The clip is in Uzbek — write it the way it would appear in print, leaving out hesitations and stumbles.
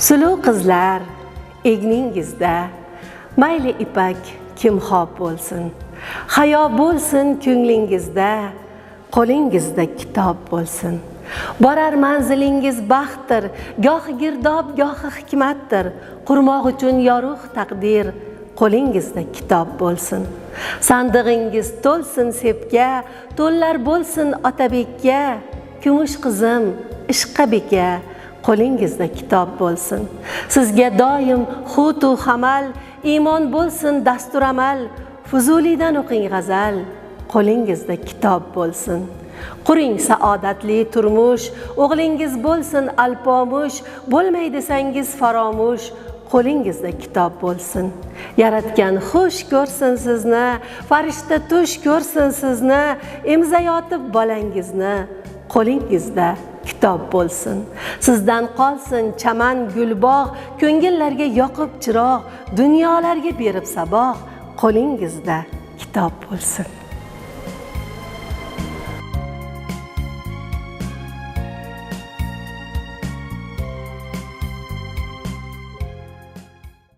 Suluv qizlar egningizda mayli ipak kimxob bo'lsin, hayo bo'lsin ko'nglingizda, qo'lingizda kitob bo'lsin. Borar manzilingiz baxtdir, gohi girdob, gohi hikmatdir, qurmoq uchun yorug' taqdir, qo'lingizda kitob bo'lsin. Sandig'ingiz to'lsin sepga, to'llar bo'lsin otabekka, kumush qizim ishqa beka, qo'lingizda kitob bo'lsin. Sizga doim xutu hamal, iymon bo'lsin dastur amal, Fuzulidan o'qing g'azal, qo'lingizda kitob bo'lsin. Quring saodatli turmush, o'g'lingiz bo'lsin alpomush, bo'lmay desangiz faromush, qo'lingizda kitob bo'lsin. Yaratgan xush ko'rsin sizni, farishta tush ko'rsin sizni, emzayotib bolangizni, qo'lingizda kitob bo'lsin. Sizdan qolsin chaman gulbog', ko'ngillarga yoqib chiroq, dunyolarga berib saboq, qo'lingizda kitob bo'lsin.